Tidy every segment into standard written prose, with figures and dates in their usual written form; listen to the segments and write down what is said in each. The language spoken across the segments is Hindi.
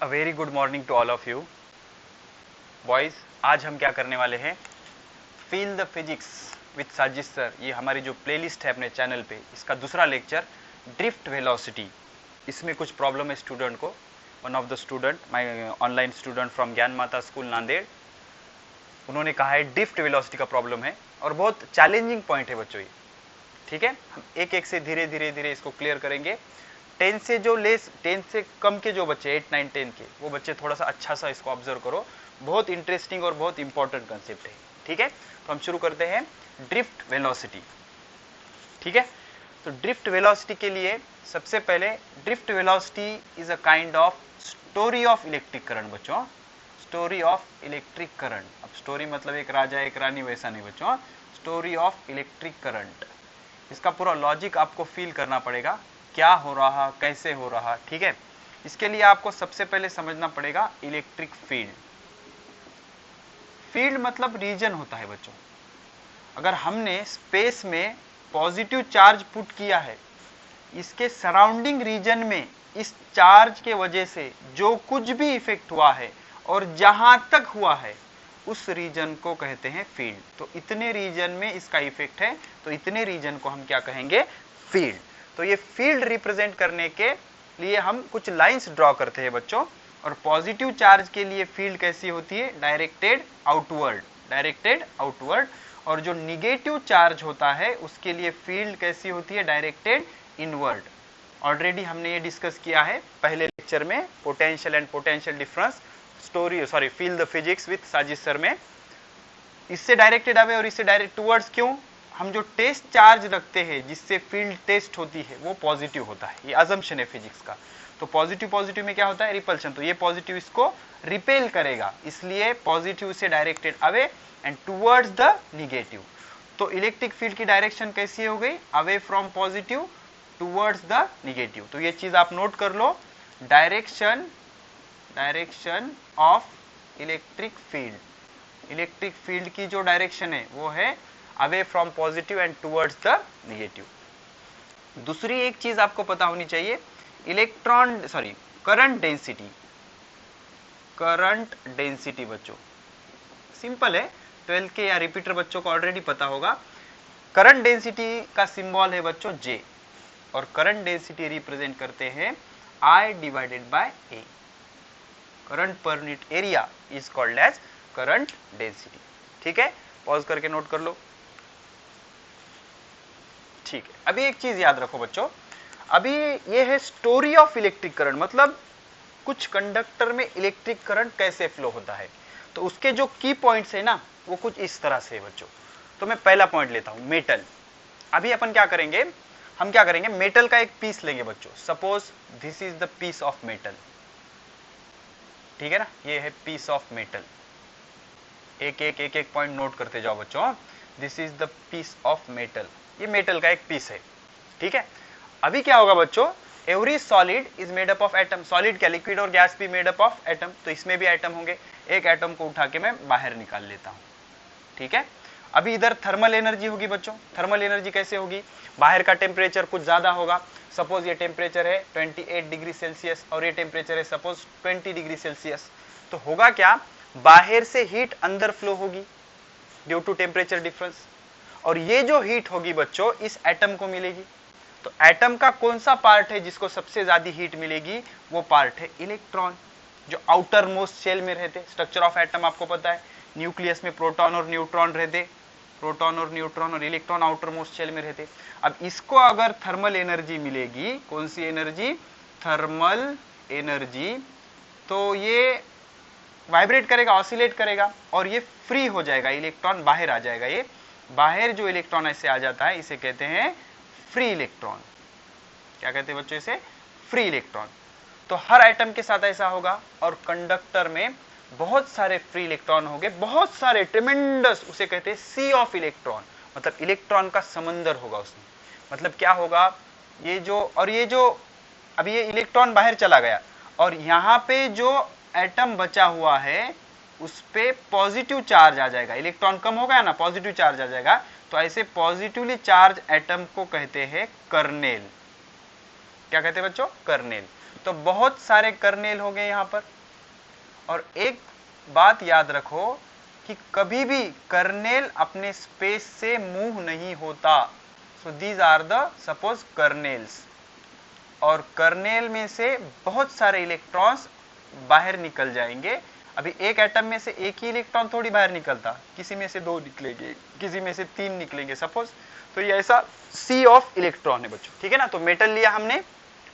A very good morning to all of you boys. आज हम क्या करने वाले हैं, feel the physics with Sajish sir. ये हमारी जो प्लेलिस्ट है अपने चैनल पे, इसका दूसरा लेक्चर ड्रिफ्ट वेलोसिटी। इसमें कुछ प्रॉब्लम है स्टूडेंट को। One of the student, my online student from ज्ञान माता स्कूल नांदेड़, उन्होंने कहा है ड्रिफ्ट वेलोसिटी का प्रॉब्लम है और बहुत चैलेंजिंग पॉइंट है बच्चों ये। ठीक है, हम एक एक से धीरे धीरे धीरे इसको क्लियर करेंगे। 10 से जो लेस 10 से कम के जो बच्चे 8, 9, 10 के, वो बच्चे थोड़ा सा अच्छा सा इसको ऑब्जर्व करो। बहुत इंटरेस्टिंग और बहुत इंपॉर्टेंट कंसेप्ट है। ठीक है, तो हम शुरू करते हैं ड्रिफ्ट वेलोसिटी। ठीक है, तो ड्रिफ्ट वेलोसिटी के लिए सबसे पहले, drift velocity is a kind of story of electric current बच्चों। Story of electric current. अब स्टोरी मतलब एक राजा एक रानी वैसा नहीं बच्चों, स्टोरी ऑफ इलेक्ट्रिक करंट। इसका पूरा लॉजिक आपको फील करना पड़ेगा, क्या हो रहा, कैसे हो रहा। ठीक है, इसके लिए आपको सबसे पहले समझना पड़ेगा इलेक्ट्रिक फील्ड। फील्ड मतलब रीजन होता है बच्चों। अगर हमने स्पेस में पॉजिटिव चार्ज पुट किया है, इसके सराउंडिंग रीजन में इस चार्ज के वजह से जो कुछ भी इफेक्ट हुआ है और जहां तक हुआ है, उस रीजन को कहते हैं फील्ड। तो इतने रीजन में इसका इफेक्ट है, तो इतने रीजन को हम क्या कहेंगे, फील्ड। तो ये फील्ड रिप्रेजेंट करने के लिए हम कुछ लाइंस ड्रॉ करते हैं बच्चों। और पॉजिटिव चार्ज के लिए फील्ड कैसी होती है, डायरेक्टेड आउटवर्ड, डायरेक्टेड आउटवर्ड। और जो निगेटिव चार्ज होता है उसके लिए फील्ड कैसी होती है, डायरेक्टेड इनवर्ड। ऑलरेडी हमने ये डिस्कस किया है पहले लेक्चर में, potential and potential difference feel the physics with Sajish sir में। इससे डायरेक्टेड अवे और इससे डायरेक्ट टुवर्ड्स। क्यों, हम जो टेस्ट चार्ज रखते हैं जिससे फील्ड टेस्ट होती है वो पॉजिटिव होता है, ये अजम्पशन है फिजिक्स का। तो पॉजिटिव पॉजिटिव में क्या होता है, रिपल्शन। तो ये पॉजिटिव इसको रिपेल करेगा, इसलिए पॉजिटिव से directed away and towards the negative. तो इलेक्ट्रिक फील्ड की डायरेक्शन कैसी हो गई, away from positive towards the negative. तो ये चीज आप नोट कर लो, direction of electric field. Electric field की जो डायरेक्शन है वो है away from positive and towards the negative. दूसरी एक चीज आपको पता होनी चाहिए, करंट डेंसिटी बच्चों सिंपल है, 12 के या रिपीटर बच्चों को ऑलरेडी पता होगा। करंट डेंसिटी का सिंबल है बच्चों J, और करंट डेंसिटी रिप्रेजेंट करते हैं I divided by A। Current per unit area is called as current density. ठीक है, पॉज करके नोट कर लो। ठीक है, अभी एक चीज याद रखो बच्चों, अभी ये है स्टोरी ऑफ इलेक्ट्रिक करंट, मतलब कुछ कंडक्टर में इलेक्ट्रिक करंट कैसे फ्लो होता है। तो उसके जो की पॉइंट्स है ना, वो कुछ इस तरह से है बच्चों। तो मैं पहला पॉइंट लेता हूं, मेटल। अभी अपन क्या करेंगे, हम क्या करेंगे, मेटल का एक पीस लेंगे बच्चों। Suppose this is the piece of metal. ठीक है ना, ये है पीस ऑफ मेटल। एक एक पॉइंट नोट करते जाओ बच्चों। This is the piece of metal, ये मेटल का एक पीस है। ठीक है, अभी क्या होगा बच्चों, every solid is made up of atom. Solid क्या, लिक्विड और गैस भी मेड अप ऑफ एटम, तो इसमें भी एटम होंगे। एक एटम को उठा के मैं बाहर निकाल लेता हूं। ठीक है, अभी इधर थर्मल एनर्जी होगी बच्चों। थर्मल एनर्जी कैसे होगी, बाहर का टेम्परेचर कुछ ज्यादा होगा। सपोज ये टेम्परेचर है 28 डिग्री सेल्सियस और ये टेम्परेचर है सपोज 20 डिग्री सेल्सियस। तो होगा क्या, बाहर से हीट अंदर फ्लो होगी ड्यू टू टेम्परेचर डिफरेंस, और ये जो हीट होगी बच्चों इस एटम को मिलेगी। तो एटम का कौन सा पार्ट है जिसको सबसे ज्यादा हीट मिलेगी, वो पार्ट है इलेक्ट्रॉन, जो आउटर मोस्ट शेल में रहते। स्ट्रक्चर ऑफ एटम आपको पता है, न्यूक्लियस में प्रोटॉन और न्यूट्रॉन रहते, प्रोटॉन और न्यूट्रॉन, और इलेक्ट्रॉन आउटर मोस्ट शेल में रहते। अब इसको अगर थर्मल एनर्जी मिलेगी, कौन सी एनर्जी, थर्मल एनर्जी, तो ये वाइब्रेट करेगा, ऑसिलेट करेगा, और ये फ्री हो जाएगा, इलेक्ट्रॉन बाहर आ जाएगा। ये बाहर जो इलेक्ट्रॉन ऐसे आ जाता है इसे कहते हैं फ्री इलेक्ट्रॉन। क्या कहते हैं बच्चों, इसे फ्री इलेक्ट्रॉन। तो हर एटम के साथ ऐसा होगा, और कंडक्टर में बहुत सारे फ्री इलेक्ट्रॉन होंगे, बहुत सारे, ट्रेमेंडस, उसे कहते हैं सी ऑफ इलेक्ट्रॉन, मतलब इलेक्ट्रॉन का समंदर होगा उसमें। मतलब क्या होगा, ये जो, और ये जो, अभी ये इलेक्ट्रॉन बाहर चला गया, और यहाँ पे जो एटम बचा हुआ है उस पे पॉजिटिव चार्ज आ जाएगा। इलेक्ट्रॉन कम हो गया ना, पॉजिटिव चार्ज आ जाएगा। तो ऐसे पॉजिटिवली चार्ज एटम को कहते हैं कर्नेल। क्या कहते हैं बच्चों? कर्नेल। तो बहुत सारे कर्नेल हो गए यहां पर। और एक बात याद रखो कि कभी भी कर्नेल अपने स्पेस से मूव नहीं होता। So these are the suppose kernels. और कर्नेल में से बहुत सारे इलेक्ट्रॉन्स बाहर निकल जाएंगे। अभी एक एटम में से एक ही इलेक्ट्रॉन थोड़ी बाहर निकलता, किसी में से 2 निकलेंगे, किसी में से 3 निकलेंगे सपोज। तो ये ऐसा सी ऑफ इलेक्ट्रॉन है बच्चों, ठीक है ना। तो मेटल लिया हमने,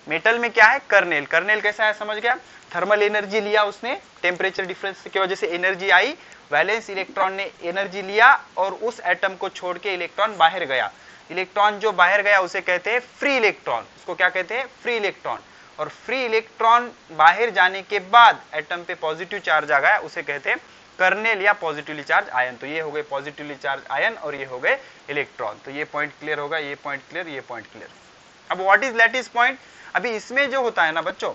मेटल में क्या है? कर्नेल। कर्नेल कैसा है समझ गया? थर्मल एनर्जी लिया उसने, टेम्परेचर डिफरेंस की वजह से एनर्जी आई, वैलेंस इलेक्ट्रॉन ने एनर्जी लिया और उस एटम को छोड़ के इलेक्ट्रॉन बाहर गया। इलेक्ट्रॉन जो बाहर गया उसे कहते हैं फ्री इलेक्ट्रॉन। उसको क्या कहते हैं? Free electron. और फ्री इलेक्ट्रॉन बाहर जाने के बाद एटम पे पॉजिटिव चार्ज आ गया, उसे कहते हैं कर्नेल या पॉजिटिवली चार्ज आयन। तो ये हो गए पॉजिटिवली चार्ज आयन और ये हो गए इलेक्ट्रॉन। तो ये पॉइंट क्लियर होगा, ये पॉइंट क्लियर, ये पॉइंट क्लियर। अब व्हाट इज लैटिस पॉइंट? अभी इसमें जो होता है ना बच्चों,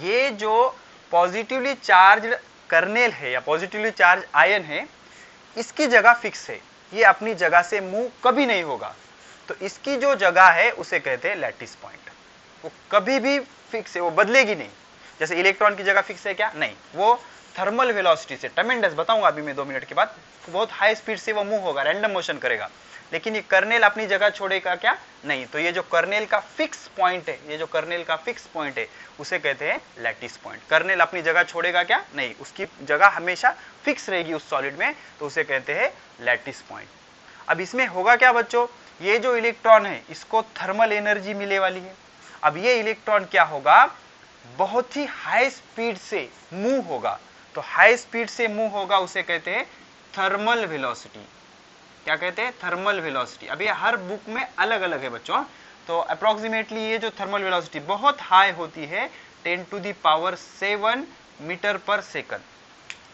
ये जो पॉजिटिवली चार्ज कर्नेल है या पॉजिटिवली चार्ज आयन है, इसकी जगह फिक्स है, ये अपनी जगह से मूव कभी नहीं होगा। तो इसकी जो जगह है उसे कहते हैं लैटिस पॉइंट। वो कभी भी फिक्स है, वो बदलेगी नहीं। जैसे इलेक्ट्रॉन की जगह फिक्स है क्या? नहीं, वो थर्मल वेलोसिटी से, ट्रेमेंडस बताऊंगा अभी मैं 2 मिनट के बाद, बहुत हाई स्पीड से वो मूव होगा, रैंडम मोशन करेगा। लेकिन ये कर्नेल अपनी जगह छोड़ेगा क्या? नहीं। तो ये जो कर्नेल का फिक्स पॉइंट है, ये जो कर्नेल का फिक्स पॉइंट है उसे कहते हैं लैटिस पॉइंट। कर्नेल अपनी जगह छोड़ेगा क्या? नहीं, उसकी जगह हमेशा फिक्स रहेगी उस सॉलिड में, तो उसे कहते हैं लैटिस पॉइंट। अब इसमें होगा क्या बच्चों? ये जो इलेक्ट्रॉन है इसको थर्मल एनर्जी मिले वाली है। अब ये इलेक्ट्रॉन क्या होगा? बहुत ही हाई स्पीड से मूव होगा। तो हाई स्पीड से मूव होगा उसे कहते हैं थर्मल वेलोसिटी। क्या कहते हैं? Thermal velocity. अब ये हर बुक में अलग अलग है बच्चों। तो अप्रोक्सीमेटली ये जो थर्मल वेलोसिटी बहुत हाई होती है 10⁻⁷ metre per second,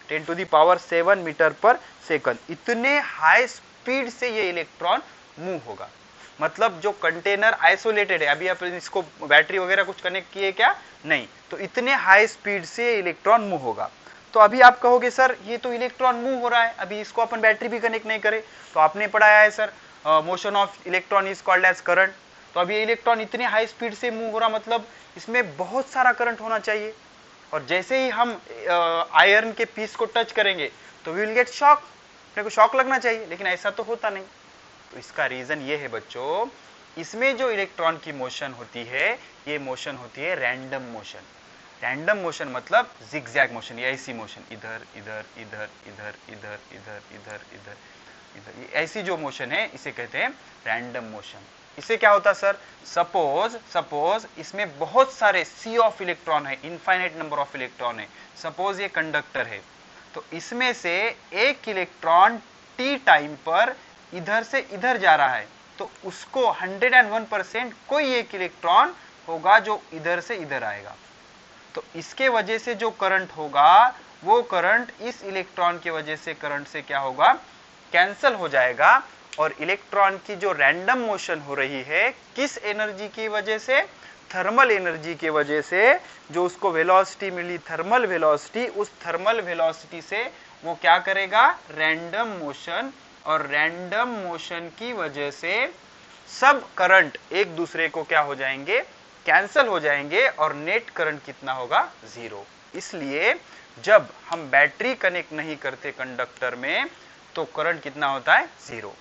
10⁻⁷ metre per second. इतने हाई स्पीड से ये इलेक्ट्रॉन मूव होगा। मतलब जो कंटेनर आइसोलेटेड है, अभी आप इसको बैटरी वगैरह कुछ कनेक्ट किए क्या? नहीं। तो इतने हाई स्पीड से इलेक्ट्रॉन मूव होगा। तो अभी आप कहोगे सर ये तो इलेक्ट्रॉन मूव हो रहा है, अभी इसको अपन बैटरी भी कनेक्ट नहीं करे। तो आपने पढ़ाया है sir motion of electron is called as current. तो अभी इलेक्ट्रॉन इतने हाई स्पीड से मूव हो रहा, मतलब इसमें बहुत सारा करंट होना चाहिए। और जैसे ही हम आयरन के पीस को टच करेंगे तो वी विल गेट शॉक, अपने को शॉक लगना चाहिए, लेकिन ऐसा तो होता नहीं। तो इसका रीजन ये है बच्चों, इसमें जो इलेक्ट्रॉन की मोशन होती है ये मोशन होती है रैंडम मोशन। रैंडम मोशन मतलब जिगजैग मोशन, ये ऐसी मोशन, इधर इधर इधर इधर इधर इधर इधर इधर इधर, ये ऐसी जो मोशन है इसे कहते हैं रैंडम मोशन। इससे क्या होता सर? सपोज इसमें बहुत सारे सी ऑफ इलेक्ट्रॉन है, इनफाइनाइट नंबर ऑफ इलेक्ट्रॉन है। सपोज ये कंडक्टर है, तो इसमें से एक इलेक्ट्रॉन टी टाइम पर इधर से इधर जा रहा है, तो उसको 101% कोई एक इलेक्ट्रॉन होगा जो इधर से इधर आएगा। तो इसके वजह से जो करंट होगा वो करंट इस इलेक्ट्रॉन के वजह से करंट से क्या होगा? कैंसल हो जाएगा। और इलेक्ट्रॉन की जो रैंडम मोशन हो रही है किस एनर्जी की वजह से? थर्मल एनर्जी की वजह से। जो उसको वेलोसिटी मिली थर्मल वेलोसिटी, उस थर्मल वेलोसिटी से वो क्या करेगा? Random motion. और रैंडम मोशन की वजह से सब करंट एक दूसरे को क्या हो जाएंगे? कैंसल हो जाएंगे। और नेट करंट कितना होगा? 0। इसलिए जब हम बैटरी कनेक्ट नहीं करते कंडक्टर में तो करंट कितना होता है? 0।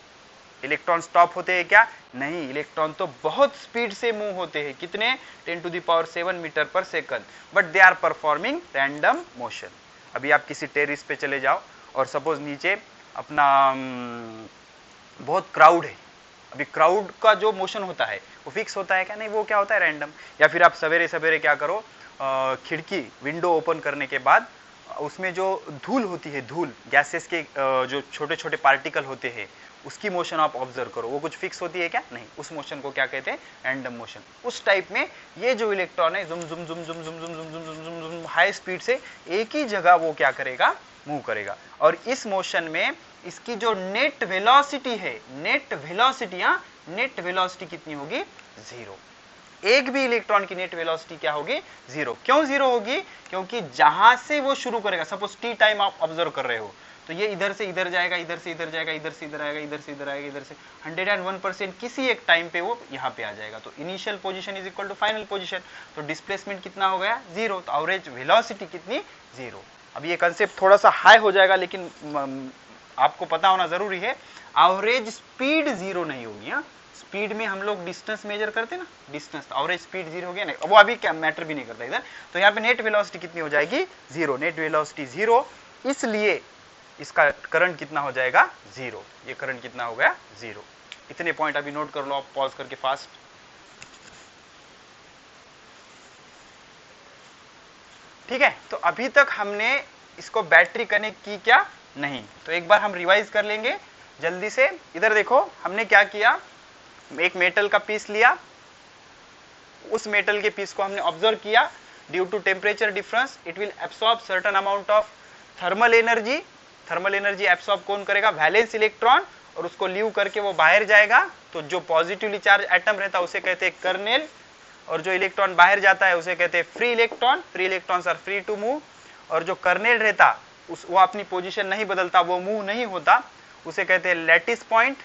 इलेक्ट्रॉन स्टॉप होते हैं क्या? नहीं, इलेक्ट्रॉन तो बहुत स्पीड से मूव होते हैं। कितने? 10⁻⁷ metre per second, but they are performing random motion. अभी आप किसी टेरिस पे चले जाओ और सपोज नीचे अपना बहुत क्राउड है। अभी क्राउड का जो मोशन होता है वो फिक्स होता है क्या? नहीं, वो क्या होता है? रैंडम। या फिर आप सवेरे सवेरे क्या करो, खिड़की विंडो ओपन करने के बाद उसमें जो धूल होती है, धूल गैसेस के जो छोटे छोटे पार्टिकल होते हैं उसकी मोशन आप ऑब्जर्व करो, वो कुछ फिक्स होती है क्या? नहीं। उस मोशन को क्या कहते हैं? Random motion. उस टाइप में ये जो इलेक्ट्रॉन है जुम जुम जुम जुम जुम जुम जुम जुम जुम जुम जुम हाई स्पीड से एक ही जगह वो क्या करेगा? मूव करेगा। और इस मोशन में इसकी जो नेट वेलोसिटी है, नेट वेलोसिटी, नेट वेलोसिटी कितनी होगी? 0। एक भी इलेक्ट्रॉन की नेट वेलोसिटी क्या होगी? 0। क्यों 0 होगी? क्योंकि जहां से वो शुरू करेगा, सपोज टी टाइम आप ऑब्जर्व कर रहे हो, तो ये इधर से इधर जाएगा, इधर से इधर जाएगा, इधर से इधर आएगा, इधर से इधर आएगा, इधर से 101% किसी एक टाइम पे वो यहाँ पे आ जाएगा। तो initial position is equal to final position, तो डिस्प्लेसमेंट कितना हो गया 0, तो एवरेज वेलोसिटी कितनी 0। अब ये कंसेप्ट थोड़ा सा हाई हो जाएगा, लेकिन आपको पता होना जरूरी है, एवरेज स्पीड 0 नहीं होगी। स्पीड में हम लोग डिस्टेंस मेजर करते ना, डिस्टेंस, एवरेज स्पीड 0 हो गया ना, वो अभी क्या मैटर भी नहीं करता इधर। तो यहाँ पे नेट वेलोसिटी कितनी हो जाएगी 0, नेट वेलोसिटी 0, इसलिए इसका करंट कितना हो जाएगा 0। ये करंट कितना हो गया 0। इतने पॉइंट अभी नोट कर लो आप पॉज करके फास्ट। ठीक है, तो अभी तक हमने इसको बैटरी कनेक्ट की क्या नहीं, तो एक बार हम रिवाइज कर लेंगे जल्दी से। इधर देखो हमने क्या किया, एक मेटल का पीस लिया, उस मेटल के पीस को हमने ऑब्जर्व किया, due to temperature difference it will absorb certain amount of thermal energy. Thermal energy absorb कौन करेगा, वैलेंस इलेक्ट्रॉन, और उसको लीव करके वो बाहर जाएगा। तो जो पॉजिटिवली चार्ज एटम रहता है उसे कहते हैं कर्नेल, और जो इलेक्ट्रॉन बाहर जाता है उसे कहते हैं free electron. Free electrons are free to move, और जो कर्नेल रहता वो अपनी पोजीशन नहीं बदलता, वो मूव नहीं होता, उसे कहते हैं लैटिस पॉइंट।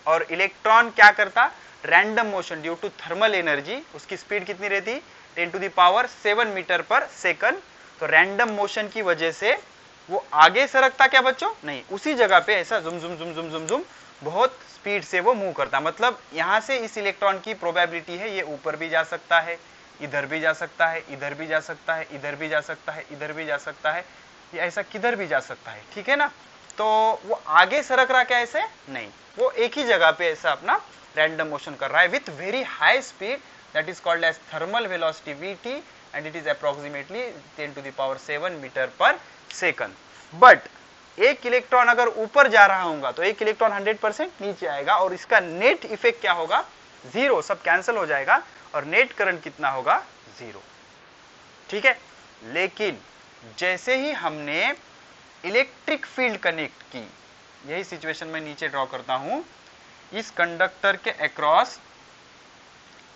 और इलेक्ट्रॉन क्या करता, random motion due to thermal energy, उसकी स्पीड कितनी रहती 10⁻7 मीटर पर सेकंड। तो रैंडम मोशन की वजह से वो आगे सरकता क्या बच्चों, नहीं, उसी जगह पे ऐसा जुम जुम जुम जुम जुम जुम बहुत स्पीड से वो मूव करता। मतलब यहां से इस इलेक्ट्रॉन की प्रोबेबिलिटी है ये ऊपर भी जा सकता है, इधर भी जा सकता है, इधर भी जा सकता है, इधर भी जा सकता है, इधर भी जा सकता है, ये ऐसा किधर भी जा सकता है। ठीक है ना, तो वो आगे सरक रहा क्या ऐसे नहीं, वो एक ही जगह पे ऐसा अपना रैंडम मोशन कर रहा है with very high speed, that is called as thermal velocity Vt, and it is approximately 10⁻7 metre per second. But एक इलेक्ट्रॉन अगर ऊपर जा रहा होगा तो एक इलेक्ट्रॉन 100% नीचे आएगा, और इसका नेट इफेक्ट क्या होगा 0, सब कैंसिल हो जाएगा, और नेट करंट कितना होगा 0। ठीक है, लेकिन जैसे ही हमने इलेक्ट्रिक फील्ड कनेक्ट की, यही सिचुएशन में नीचे ड्रॉ करता हूं, इस कंडक्टर के across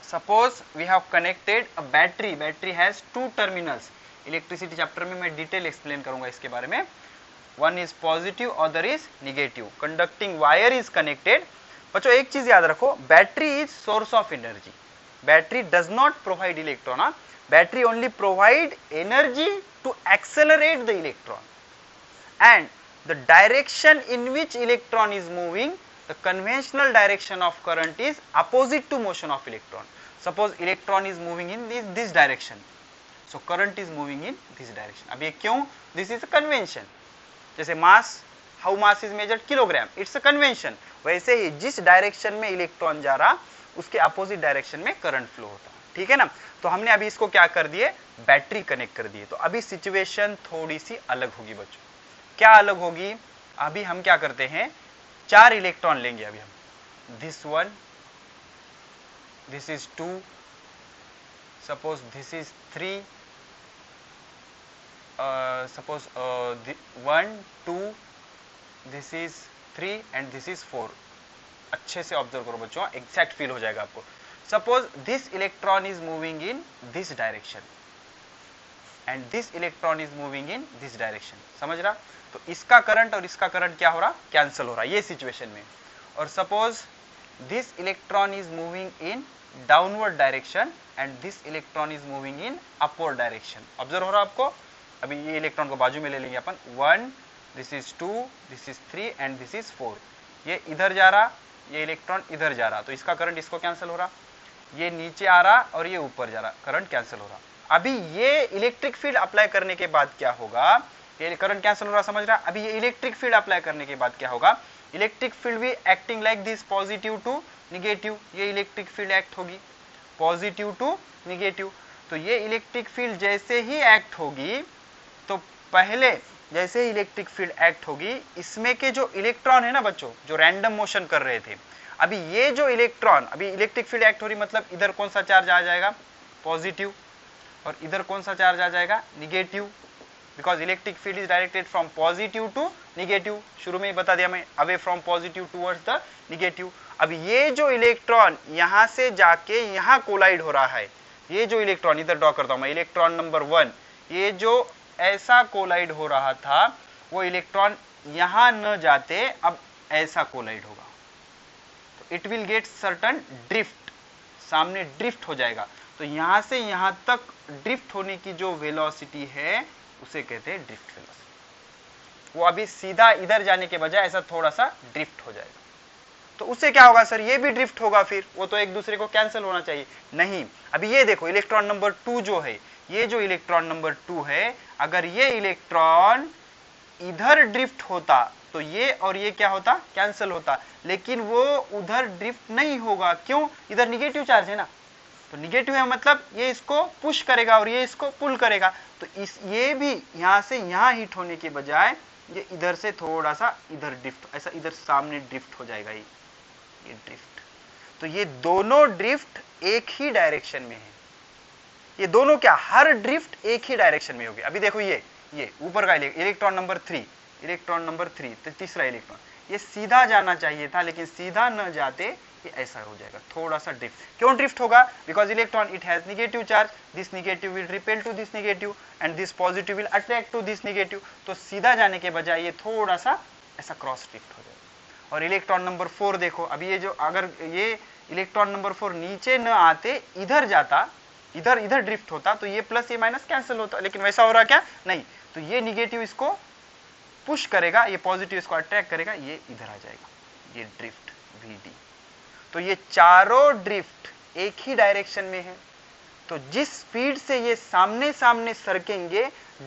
suppose we have connected a battery, battery has 2 terminals. Electricity chapter में मैं डिटेल एक्सप्लेन करूंगा इसके बारे में। One is positive, other is negative, conducting wire is connected. बच्चों एक चीज याद रखो, battery is source of energy, battery does not provide electron, battery only provide energy to accelerate the electron, and the direction in which electron is moving, the conventional direction of current is opposite to motion of electron. Suppose electron is moving in this direction, so current is moving in this direction. अब ये क्यों, this is a convention. जैसे mass, how mass is measured kilogram, it's a convention. वैसे ही जिस डायरेक्शन में इलेक्ट्रॉन जा रहा उसके अपोजिट डायरेक्शन में करंट फ्लो होता। ठीक है ना, तो हमने अभी इसको क्या कर दिए, बैटरी कनेक्ट कर दिए। तो अभी सिचुएशन थोड़ी सी अलग होगी बच्चों। क्या अलग होगी, अभी हम क्या करते हैं, 4 इलेक्ट्रॉन लेंगे अभी हम, this 1, this is 2, suppose this is 3, suppose 1 2, this is 3 and this is 4। अच्छे से ऑब्जर्व करो बच्चों, एग्जैक्ट फील हो जाएगा आपको। Suppose this electron is moving in this direction and this electron is moving in this direction, समझ रहा, तो इसका करंट और इसका करंट क्या हो रहा, कैंसिल हो रहा ये सिचुएशन में। और suppose this electron is moving in downward direction and this electron is moving in upward direction, observe हो रहा आपको। अभी ये इलेक्ट्रॉन को बाजू में ले लेंगे अपन, 1, this is 2, this is 3 and this is 4। ये इधर जा रहा, ये इलेक्ट्रॉन इधर जा रहा, तो इसका करंट इसको कैंसिल हो रहा, ये नीचे आ रहा और ये ऊपर जा रहा, करंट कैंसिल हो रहा। अभी ये इलेक्ट्रिक फील्ड अप्लाई करने के बाद क्या होगा, ये करंट कैंसिल हो रहा, समझ रहा। अभी ये इलेक्ट्रिक फील्ड अप्लाई करने के बाद क्या होगा, इलेक्ट्रिक फील्ड भी acting like this, positive to negative, ये इलेक्ट्रिक फील्ड एक्ट होगी पॉजिटिव टू निगेटिव। तो ये इलेक्ट्रिक फील्ड जैसे ही एक्ट होगी, तो पहले जैसे ही इलेक्ट्रिक फील्ड एक्ट होगी, इसमें के जो इलेक्ट्रॉन है ना बच्चों, जो रैंडम मोशन कर रहे थे, अभी ये जो इलेक्ट्रॉन, अभी इलेक्ट्रिक फील्ड एक्ट हो रही, मतलब इधर कौन सा चार्ज आ जाएगा, पॉजिटिव, और इधर कौन सा चार्ज आ जाएगा, negative, because electric field is directed from positive to negative. शुरू में ही बता दिया मैं, away from positive towards the negative. अब ये जो इलेक्ट्रॉन यहां से जाके यहां कोलाइड हो रहा है, ये जो इलेक्ट्रॉन, इधर ड्रॉ करता हूं मैं, इलेक्ट्रॉन नंबर 1, ये जो ऐसा कोलाइड हो रहा था, वो इलेक्ट्रॉन यहां न जाते अब ऐसा कोलाइड होगा, तो it will get certain drift, सामने ड्रिफ्ट हो जाएगा। तो यहां से यहां तक ड्रिफ्ट होने की जो वेलोसिटी है उसे कहते हैं ड्रिफ्ट वेलोसिटी। वो अभी सीधा इधर जाने के बजाय ऐसा थोड़ा सा ड्रिफ्ट हो जाएगा, तो उससे क्या होगा सर, ये भी ड्रिफ्ट होगा, फिर वो तो एक दूसरे को कैंसिल होना चाहिए। नहीं, अभी ये देखो इलेक्ट्रॉन नंबर 2 जो है, ये जो इलेक्ट्रॉन नंबर 2 है, अगर ये इलेक्ट्रॉन इधर ड्रिफ्ट होता तो ये और ये क्या होता, कैंसिल होता, लेकिन वो उधर ड्रिफ्ट नहीं होगा। क्यों, इधर निगेटिव चार्ज है ना, तो निगेटिव है मतलब ये इसको पुश करेगा और ये इसको पुल करेगा, तो इस ये भी यहां से यहां हिट होने के बजाय ये इधर से थोड़ा सा इधर ड्रिफ्ट, ऐसा इधर सामने ड्रिफ्ट हो जाएगा ये ड्रिफ्ट। तो ये दोनों ड्रिफ्ट एक ही डायरेक्शन में है, ये दोनों क्या, हर ड्रिफ्ट एक ही डायरेक्शन में होगी। अभी देखो ये ऊपर का इलेक्ट्रॉन नंबर 3, इलेक्ट्रॉन नंबर 3 तो तीसरा इलेक्ट्रॉन, ये सीधा जाना चाहिए था लेकिन सीधा न जाते ये ऐसा हो जाएगा, थोड़ा सा ड्रिफ्ट। क्यों ड्रिफ्ट होगा, because electron it has negative charge, this negative will repel to this negative and this positive will attract to this negative, तो सीधा जाने के बजाय ये थोड़ा सा ऐसा क्रॉस ड्रिफ्ट हो जाएगा। और इलेक्ट्रॉन नंबर 4 देखो, अभी ये जो अगर ये इलेक्ट्रॉन नंबर 4 नीचे न आते इधर जाता, इधर ड्रिफ्ट होता, तो ये प्लस ये माइनस कैंसिल होता, लेकिन वैसा हो रहा क्या, नहीं, तो ये निगेटिव इसको पुश करेगा, ये पॉजिटिव इसको अट्रैक्ट करेगा, ये इधर आ जाएगा, ये ड्रिफ्ट VD। तो ये चारों ड्रिफ्ट एक ही डायरेक्शन में है, तो जिस स्पीड से ये सामने सामने सरकेंगे,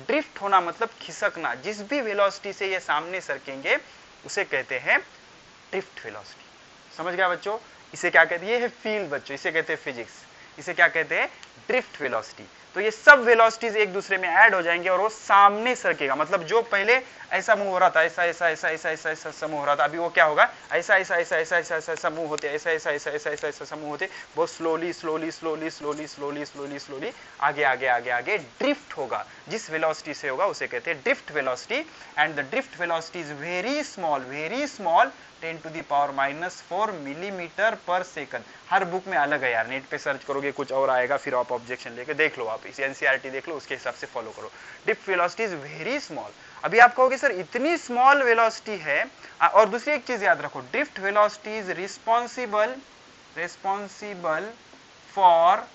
ड्रिफ्ट होना मतलब खिसकना, जिस भी वेलोसिटी से ये सामने सरकेंगे उसे कहते हैं ड्रिफ्ट वेलोसिटी। समझ गया बच्चों, इसे क्या कहते हैं, ये है फील्ड बच्चों, इसे कहते हैं फिजिक्स, इसे क्या कहते हैं, ड्रिफ्ट वेलोसिटी। तो ये सब वेलोसिटीज एक दूसरे में ऐड हो जाएंगे और वो सामने सरकेगा, मतलब जो पहले ऐसा मूव हो रहा था, ऐसा ऐसा ऐसा ऐसा ऐसा ऐसा ऐसा मूव हो रहा था, अभी वो क्या होगा, ऐसा ऐसा ऐसा ऐसा ऐसा ऐसा ऐसा मूव होते, ऐसा ऐसा ऐसा ऐसा ऐसा ऐसा मूव होते, बहुत slowly slowly slowly slowly slowly slowly slowly आगे आगे आगे आगे ड्रिफ्ट होगा। जिस वेलोसिटी से होगा उसे कहते हैं drift velocity, and the drift velocity is very small 10⁻⁴ millimetre पर सेकंड। हर बुक में अलग है यार, नेट पे सर्च करोगे कुछ और आएगा, फिर आप ऑब्जेक्शन लेके देख लो, आप इस एनसीईआरटी देख लो, उसके हिसाब से फॉलो करो। Drift velocity is very small. अभी आप कहोगे सर इतनी स्मॉल वेलोसिटी है, और दूसरी एक चीज याद रखो, drift velocity is responsible for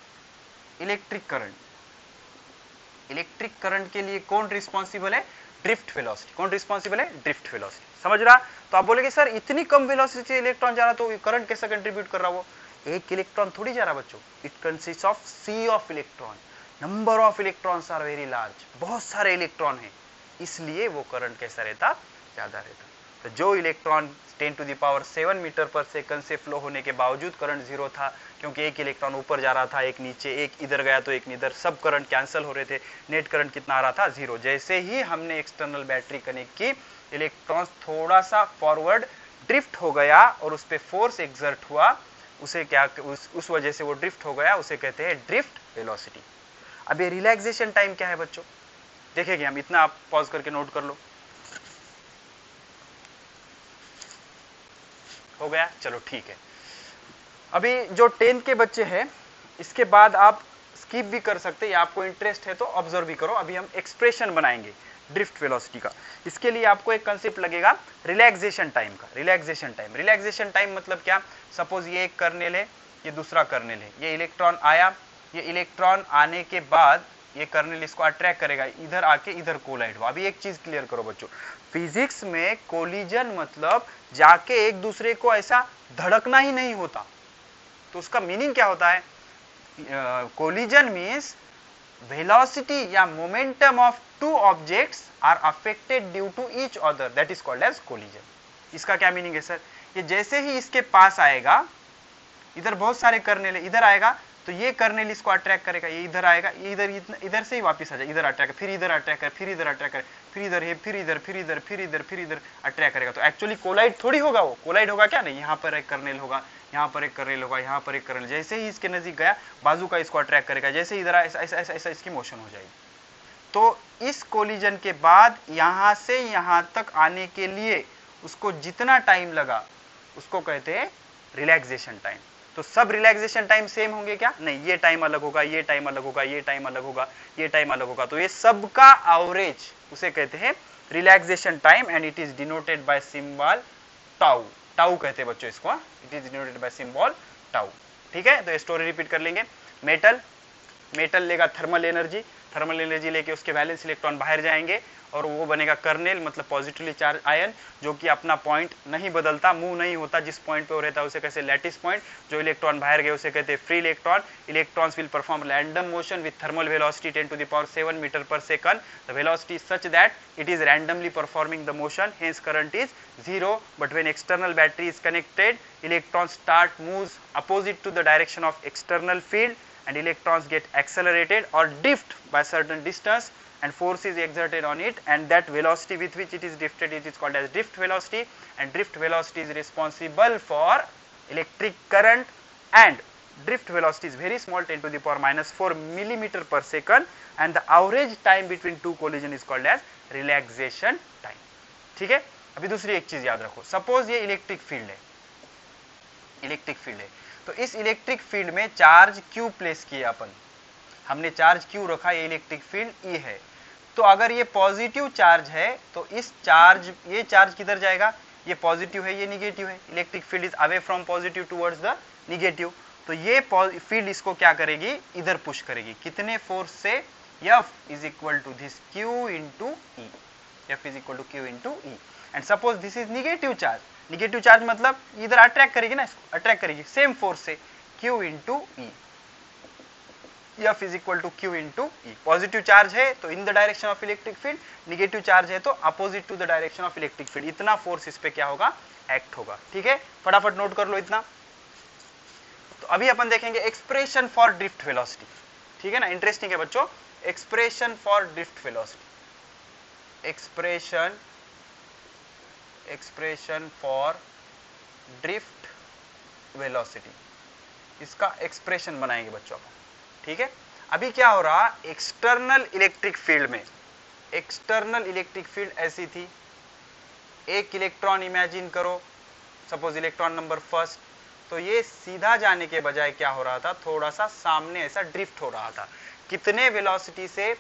electric current. Electric current के लिए कौन रिस्पॉन्सिबल है, ड्रिफ्ट वेलोसिटी। कौन रिस्पॉन्सिबल है, ड्रिफ्ट वेलोसिटी। समझ रहा, तो आप बोलेगे सर इतनी कम वेलोसिटी से इलेक्ट्रॉन जा रहा तो करंट कैसा कंट्रीब्यूट कर रहा, वो एक इलेक्ट्रॉन थोड़ी जा रहा बच्चों, it consist of sea of electron, number of electrons are very large, बहुत सारे इलेक्ट्रॉन है, इसलिए वो करंट कैसा रहता, ज्यादा रहता। तो जो इलेक्ट्रॉन 10⁻⁷ मीटर पर सेकंड से फ्लो होने के बावजूद करंट जीरो था, क्योंकि एक इलेक्ट्रॉन ऊपर जा रहा था, एक नीचे, एक इधर गया तो एक इधर, सब करंट कैंसिल हो रहे थे, नेट करंट कितना आ रहा था, 0। जैसे ही हमने एक्सटर्नल बैटरी कनेक्ट की, इलेक्ट्रॉन थोड़ा सा फॉरवर्ड ड्रिफ्ट हो गया और उस पर फोर्स एक्सर्ट हुआ, उसे क्या, उस वजह से वो ड्रिफ्ट हो गया, उसे कहते हैं ड्रिफ्ट वेलोसिटी। अब ये रिलैक्सेशन टाइम क्या है बच्चों, देखेंगे हम, इतना आप पॉज करके नोट कर लो। हो गया, चलो ठीक है। अभी जो 10th के बच्चे हैं, इसके बाद आप स्किप भी कर सकते हैं, या आपको इंटरेस्ट है तो ऑब्जर्व भी करो। अभी हम एक्सप्रेशन बनाएंगे ड्रिफ्ट वेलोसिटी का। इसके लिए आपको एक कंसेप्ट लगेगा रिलैक्सेशन टाइम का। रिलैक्सेशन टाइम मतलब क्या, सपोज ये एक कर्नेल है, ये दूसरा कर्नेल है, ये इलेक्ट्रॉन आया, ये इलेक्ट्रॉन आने के बाद ये कर्नेल इसको अट्रैक्ट करेगा, इधर आके इधर कोलाइड हुआ। अभी एक चीज क्लियर करो बच्चों, फिजिक्स में कोलिजन मतलब जाके एक दूसरे को ऐसा धड़कना ही नहीं होता, तो उसका मीनिंग क्या होता है, कोलिजन मीन्स वेलोसिटी या momentum of two objects are affected due to each other, that is called as collision. इसका क्या मीनिंग है सर, ये जैसे ही इसके पास आएगा, इधर बहुत सारे कर्नेल है, इधर आएगा तो ये कर्नेल इसको अट्रैक्ट करेगा, ये इधर आएगा, ये इधर से ही वापस आ जाए, इधर अट्रैक्ट, फिर इधर अट्रैक्ट करे, फिर इधर अट्रैक्ट करे, फिर इधर है, फिर इधर, फिर इधर, फिर इधर, फिर इधर अट्रैक्ट करेगा। तो एक्चुअली कोलाइड थोड़ी होगा, वो कोलाइड होगा क्या, नहीं, यहाँ पर एक कर्नेल होगा, यहाँ पर एक कर्नेल होगा, यहाँ पर एक कर्नेल, जैसे ही इसके नजदीक गया बाजू का इसको अट्रैक्ट करेगा, जैसे इधर ऐसा ऐसा ऐसा इसकी मोशन हो जाएगी। तो इस कोलिजन के बाद यहाँ से यहाँ तक आने के लिए उसको जितना टाइम लगा उसको कहते हैं रिलैक्सेशन टाइम। तो सब रिलैक्सेशन टाइम सेम होंगे क्या? नहीं, ये टाइम अलग होगा, ये टाइम अलग होगा, ये टाइम अलग होगा, ये टाइम अलग होगा। तो ये सबका एवरेज उसे कहते हैं relaxation time and it is denoted by symbol tau. Tau कहते हैं बच्चों इसको, it is denoted by symbol tau. ठीक है, तो ये स्टोरी रिपीट कर लेंगे। मेटल, मेटल लेगा थर्मल एनर्जी, थर्मल एनर्जी लेके उसके वैलेंस इलेक्ट्रॉन बाहर जाएंगे और वो बनेगा कर्नेल, मतलब पॉजिटिवली चार्ज आयन, जो कि अपना पॉइंट नहीं बदलता, मूव नहीं होता, जिस पॉइंट पे वो रहता है उसे कहते हैं लैटिस पॉइंट। जो इलेक्ट्रॉन बाहर गए उसे कहते हैं free electron. Electrons will perform random motion with thermal velocity 10⁻⁷ metre per second. The velocity is such that it is randomly performing the motion, hence current is zero. But when external battery is connected, electrons start moves opposite to the direction of external field and electrons get accelerated or drift by certain distance and force is exerted on it, and that velocity with which it is drifted, it is called as drift velocity, and drift velocity is responsible for electric current, and drift velocity is very small, 10⁻⁻⁴ millimeter per second, and the average time between two collision is called as relaxation time. ठीक है, अभी दूसरी एक चीज याद रखो, सपोज ये इलेक्ट्रिक फील्ड है, इलेक्ट्रिक फील्ड है, तो इस इलेक्ट्रिक फील्ड में चार्ज क्यू प्लेस किया अपन, हमने चार्ज क्यू रखा, ये इलेक्ट्रिक फील्ड ई है। तो अगर ये पॉजिटिव चार्ज है तो इस चार्ज, ये चार्ज किधर जाएगा? ये पॉजिटिव है, ये निगेटिव है, electric field is away from positive towards the negative. तो ये फील्ड इसको क्या करेगी? इधर पुश करेगी। कितने फोर्स से? F is equal to this Q into E. F is equal to Q into E. And suppose this is negative charge. Negative charge मतलब इधर अट्रैक्ट करेगी ना, इसको अट्रैक्ट करेगी सेम फोर्स से, Q into E. F is equal to Q into E. Positive charge है तो in the direction of electric field, negative charge है तो opposite to the direction of electric field. इतना फोर्स इस पे क्या होगा? एक्ट होगा। ठीक है, फटाफट नोट कर लो इतना। तो अभी अपन देखेंगे एक्सप्रेशन फॉर ड्रिफ्ट वेलोसिटी। ठीक है ना, इंटरेस्टिंग है बच्चों। Expression for drift velocity, expression for drift velocity, इसका एक्सप्रेशन बनाएंगे बच्चों अपन। ठीक है, अभी क्या हो रहा, एक्सटर्नल इलेक्ट्रिक फील्ड में, एक्सटर्नल इलेक्ट्रिक फील्ड ऐसी थी, एक इलेक्ट्रॉन इमेजिन करो, सपोज इलेक्ट्रॉन नंबर फर्स्ट, तो ये सीधा जाने के बजाय क्या हो रहा था, थोड़ा सा सामने ऐसा ड्रिफ्ट हो रहा था। कितने वेलोसिटी से?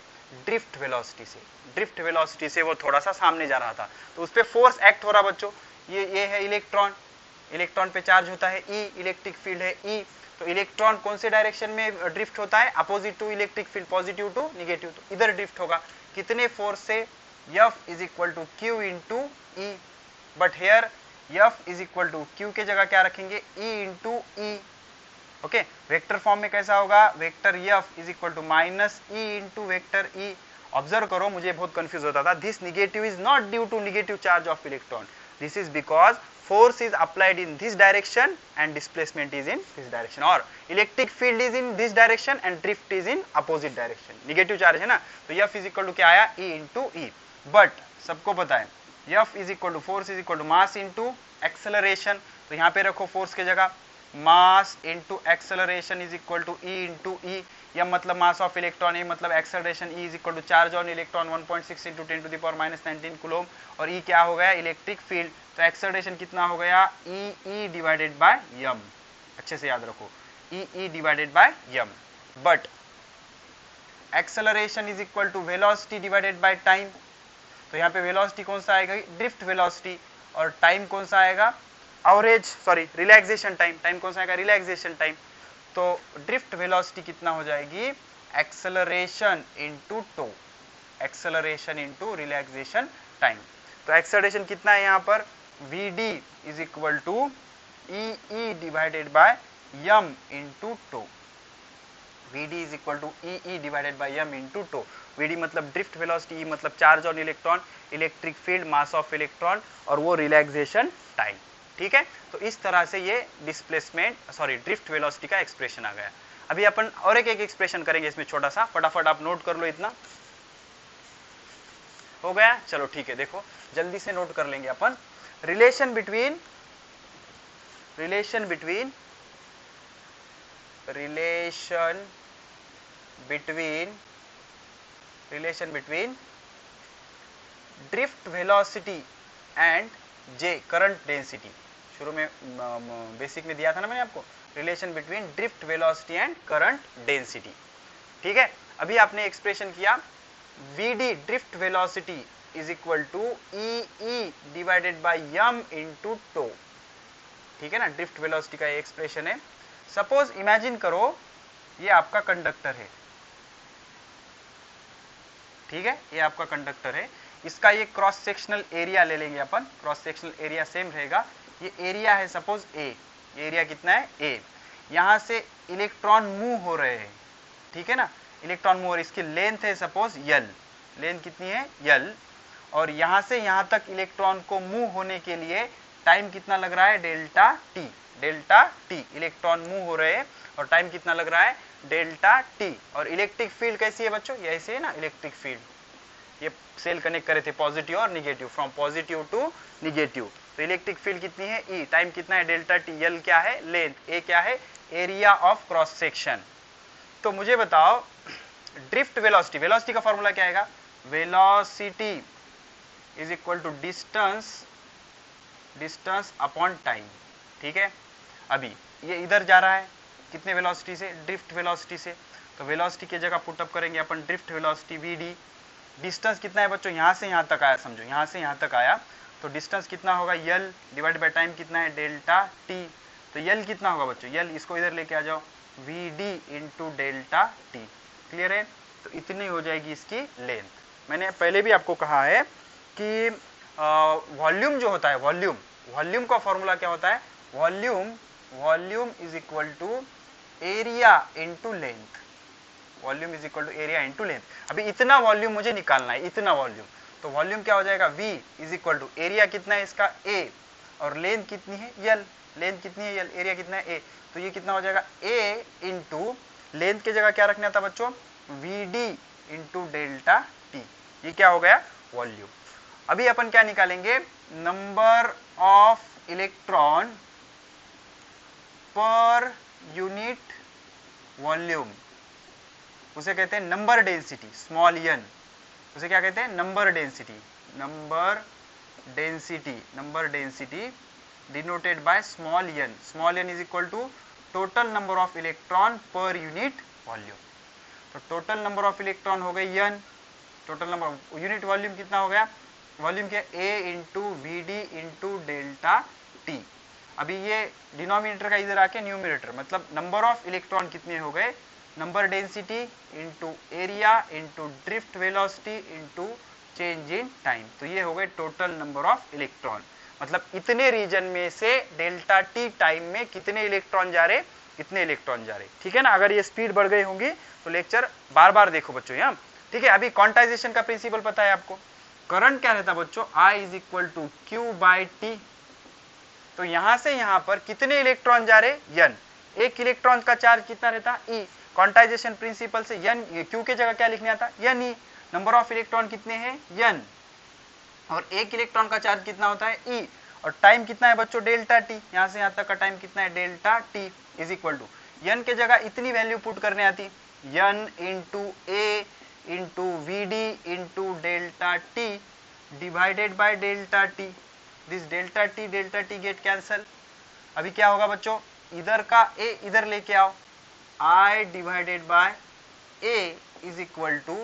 ड्रिफ्ट वेलोसिटी से, ड्रिफ्ट वेलोसिटी से वो थोड़ा सा सामने जा रहा था, तो उस पर फोर्स एक्ट हो रहा बच्चों। ये है इलेक्ट्रॉन, इलेक्ट्रॉन पे चार्ज होता है ई, इलेक्ट्रिक फील्ड है ई, तो इलेक्ट्रॉन कौन से डायरेक्शन में ड्रिफ्ट होता है? Opposite to electric field, positive to negative, तो इधर ड्रिफ्ट होगा। कितने फोर्स से? F is equal to Q into E, but here F is equal to Q के जगह क्या रखेंगे? E into E। Okay, vector form में कैसा होगा? Vector F is equal to minus E into vector E। Observe करो, मुझे बहुत कंफ्यूज होता था, this negative is not due to negative charge of electron, this is because force is applied in this direction and displacement is in this direction, or electric field is in this direction and drift is in opposite direction। negative charge है ना, तो F is equal to क्या आया? E into E। but सबको पता है F is equal to force is equal to mass into acceleration, तो यहाँ पे रखो फोर्स की जगह mass into acceleration is equal to E into E। यह मतलब मास ऑफ इलेक्ट्रॉन, ये मतलब acceleration E is equal to charge on electron 1.6 into 10⁻⁻19 coulomb, और E क्या हो गया? Electric field. तो एक्सेलरेशन कितना हो गया? E divided by m। अच्छे से याद रखो, E divided by m। But acceleration is equal to velocity divided by time, तो यहाँ पे वेलोसिटी कौन सा आएगा? ड्रिफ्ट वेलोसिटी, और टाइम कौन सा आएगा? Average, sorry relaxation time, time कौन सा आएगा? Relaxation time. तो ड्रिफ्ट वेलोसिटी कितना हो जाएगी? Acceleration into tau, acceleration into relaxation time. तो एक्सेलरेशन कितना है यहाँ पर? Vd is equal to E divided by m into tau. Vd is equal to E divided by m into tau. Vd मतलब ड्रिफ्ट वेलोसिटी, E मतलब charge on electron, electric field, mass of electron, और वो रिलैक्सेशन टाइम। ठीक है, तो इस तरह से ये डिस्प्लेसमेंट, सॉरी ड्रिफ्ट वेलोसिटी का एक्सप्रेशन आ गया। अभी अपन और एक एक्सप्रेशन करेंगे इसमें छोटा सा, फटाफट आप नोट कर लो। इतना हो गया? चलो ठीक है, देखो जल्दी से नोट कर लेंगे अपन। Relation between drift velocity and J current density. शुरू में बेसिक में दिया था ना मैंने आपको, relation between drift velocity and current density. ठीक है, अभी आपने एक्सप्रेशन किया vd drift velocity is equal to E divided by m into tau. ठीक है ना, ड्रिफ्ट वेलोसिटी का ये एक्सप्रेशन है। सपोज इमेजिन करो ये आपका कंडक्टर है, ठीक है, ये आपका कंडक्टर है, इसका ये क्रॉस सेक्शनल एरिया ले लेंगे अपन, क्रॉस सेक्शनल एरिया सेम रहेगा, ये एरिया है सपोज ए, ये एरिया कितना है ए, यहां से इलेक्ट्रॉन मूव हो रहे हैं, ठीक है ना, इलेक्ट्रॉन मूव, और इसकी लेंथ है सपोज यल, लेंथ कितनी है यल, और यहां से यहां तक इलेक्ट्रॉन को मूव होने के लिए टाइम कितना लग रहा है delta T, delta T, electron move हो रहे हैं और टाइम कितना लग रहा है डेल्टा टी। और इलेक्ट्रिक फील्ड कैसी है बच्चों, ये ऐसे है ना इलेक्ट्रिक फील्ड, ये सेल कनेक्ट करे थे पॉजिटिव और negative, from positive to negative, तो इलेक्ट्रिक फील्ड कितनी है ई, टाइम कितना है डेल्टा टी, यल क्या है लेंथ, ए क्या है एरिया ऑफ क्रॉस सेक्शन। तो मुझे बताओ ड्रिफ्ट वेलोसिटी, वेलोसिटी का फॉर्मूला क्या आएगा, velocity is equal to distance upon time. ठीक है, अभी ये इधर जा रहा है कितने वेलोसिटी से, ड्रिफ्ट वेलोसिटी से, तो वेलोसिटी की जगह पुटअप करेंगे अपन ड्रिफ्ट वेलोसिटी vd, डिस्टेंस कितना है बच्चों, यहां से यहां तक आया, समझो यहां से यहां तक आया, तो डिस्टेंस कितना होगा यल डिवाइड बाय टाइम कितना है डेल्टा टी, तो यल कितना होगा बच्चों, यल इसको इधर लेके आ जाओ, vd इंटू डेल्टा टी। क्लियर है, तो इतनी हो जाएगी इसकी लेंथ। मैंने पहले भी आपको कहा है कि वॉल्यूम जो होता है, वॉल्यूम का फॉर्मूला क्या होता है, volume is equal to area into length, volume is equal to area into length. अभी इतना वॉल्यूम मुझे निकालना है, इतना वॉल्यूम, तो वॉल्यूम क्या हो जाएगा v is equal to area कितना है इसका a, और लेंथ कितनी है यल, लेंथ कितनी है यल, एरिया कितना है a, तो ये कितना हो जाएगा a इंटू लेंथ की जगह क्या रखना था बच्चों, vd इंटू डेल्टा टी, ये क्या हो गया वॉल्यूम। अभी अपन क्या निकालेंगे, number of electron per unit volume, उसे कहते हैं नंबर डेंसिटी, स्मॉल n, उसे क्या कहते हैं number density, number density denoted by small n is equal to total number of electron per unit volume. तो टोटल नंबर ऑफ इलेक्ट्रॉन हो गए n, total number, unit volume कितना हो गया, वॉल्यूम क्या a into V D into delta T. अभी ये डिनोमिनेटर का इधर आके न्यूमिनेटर, मतलब नंबर ऑफ इलेक्ट्रॉन कितने हो गए, number density into area into drift velocity into change in time, तो ये हो गए टोटल नंबर ऑफ इलेक्ट्रॉन। मतलब इतने रीजन में से डेल्टा टी टाइम में कितने इलेक्ट्रॉन जा रहे, इतने इलेक्ट्रॉन जा रहे, ठीक है ना। अगर ये स्पीड बढ़ गई होंगी तो लेक्चर बार बार देखो बच्चों यहाँ, ठीक है। अभी क्वांटाइजेशन का प्रिंसिपल पता है आपको, करंट क्या रहता बच्चों, I is equal to Q by T. तो यहां से यहां पर कितने इलेक्ट्रॉन जा रहे, n, एक इलेक्ट्रॉन का चार्ज कितना रहता E, क्वांटाइजेशन प्रिंसिपल से n, क्यू के जगह क्या लिखना था n E, number of electron कितने हैं n, और एक इलेक्ट्रॉन का चार्ज कितना होता है E, और टाइम कितना है बच्चों डेल्टा टी, यहां से यहां तक का टाइम कितना है delta T is equal to n के जगह इतनी वैल्यू पुट करने आती, n into A into V D into delta T divided by delta T, this delta T get cancel. अभी क्या होगा बच्चों, इधर का a इधर लेके आओ, I divided by a is equal to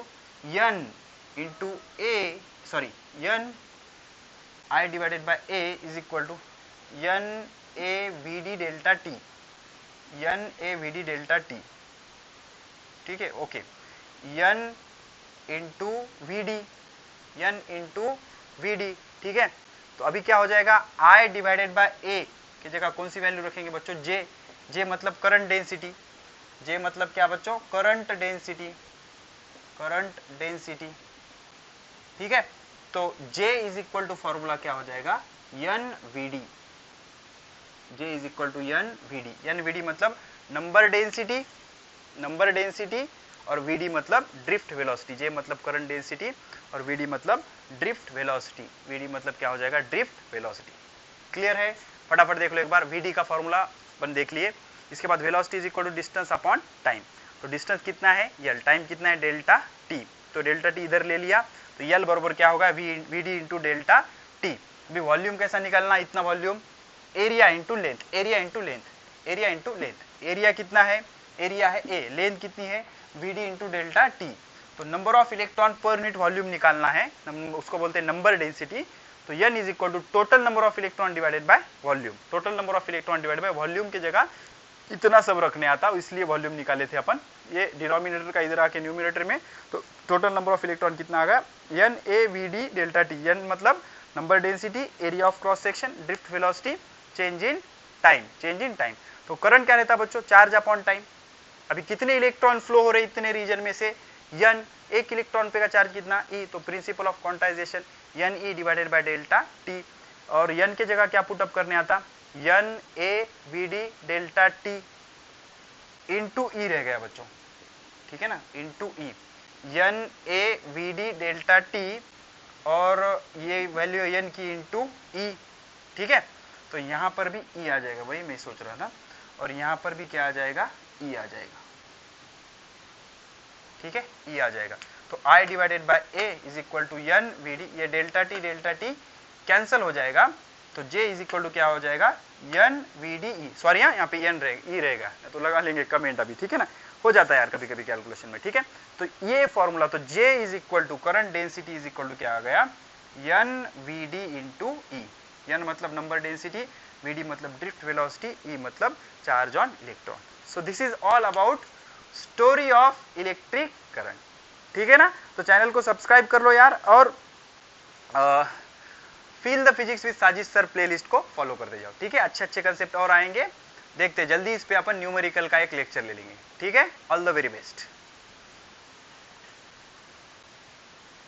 n into a, sorry n, I divided by a is equal to n a v d delta t, n a v d delta t, ठीक है, okay, n into V D, n into V D, ठीक है। तो अभी क्या हो जाएगा, I डिवाइडेड बाय a की जगह कौन सी वैल्यू रखेंगे बच्चों, J मतलब करंट डेंसिटी, J मतलब क्या बच्चों, करंट डेंसिटी, ठीक है। तो J is equal to formula क्या हो जाएगा, n VD, J is equal to n VD मतलब नंबर डेंसिटी और VD मतलब ड्रिफ्ट वेलोसिटी, J मतलब करंट डेंसिटी और VD मतलब ड्रिफ्ट वेलोसिटी, VD मतलब क्या हो जाएगा, ड्रिफ्ट वेलोसिटी। क्लियर है, फटाफट देख लो एक बार, VD का फॉर्मूला अपन देख लिए। इसके बाद velocity is equal to distance upon time, तो डिस्टेंस कितना है L, टाइम कितना है डेल्टा टी, तो डेल्टा टी इधर ले लिया, तो L बराबर क्या होगा VD इंटू डेल्टा टी। अभी वॉल्यूम कैसा निकालना, इतना volume, area into length, area into length, area into length. Area कितना है, एरिया है ए, लेंथ कितनी है वीडी इंटू डेल्टा टी। तो number of electron per unit volume निकालना है, उसको बोलते हैं नंबर डेंसिटी। तो n is equal to total number of electron divided by volume. Total number of electron divided by volume की जगह इतना सब रखने आता, इसलिए वॉल्यूम निकाले थे अपन। ये डिनोमिनेटर का इधर आके न्यूमिनेटर में, तो टोटल नंबर ऑफ इलेक्ट्रॉन कितना आ गया N A V D delta T. N मतलब number density, area of cross section, drift velocity, change in time, change in time. तो करंट क्या रहता बच्चों, चार्ज अपॉन टाइम। अभी कितने इलेक्ट्रॉन फ्लो हो रहे इतने रीजन में से, n, एक इलेक्ट्रॉन पे का चार्ज कितना e, तो principle of quantization N E divided by delta T. और n के जगह क्या पुटअप करने आता, N A V D delta T into E रह गया बच्चों, ठीक है ना, into E, N A V D delta T और ये वैल्यू n की इंटू ई, ठीक है। तो यहां पर भी e आ जाएगा, वही मैं सोच रहा था, और यहां पर भी क्या आ जाएगा, e आ जाएगा, ठीक है, e आ जाएगा। तो I divided by a is equal to N V D, ये डेल्टा टी कैंसिल हो जाएगा, तो j इज इक्वल टू क्या हो जाएगा N V D E, sorry यहाँ पे n रहेगा, e रहेगा, तो लगा लेंगे कमेंट अभी, ठीक है ना, हो जाता है यार कभी कभी कैलकुलेशन में, ठीक है। तो ये फॉर्मूला, तो j is equal to current density is equal to क्या आ गया N V D into E. N मतलब नंबर डेंसिटी, वी डी मतलब ड्रिफ्ट वेलोसिटी, ई मतलब charge on electron. So this is all about story of electric current, ठीक है ना। तो चैनल को सब्सक्राइब कर लो यार, और फील द फिजिक्स विद साजिश सर प्लेलिस्ट को फॉलो कर दे जाओ, ठीक है। अच्छे अच्छे कंसेप्ट और आएंगे, देखते जल्दी इस पे अपन न्यूमेरिकल का एक लेक्चर ले लेंगे, ठीक है। All the very best.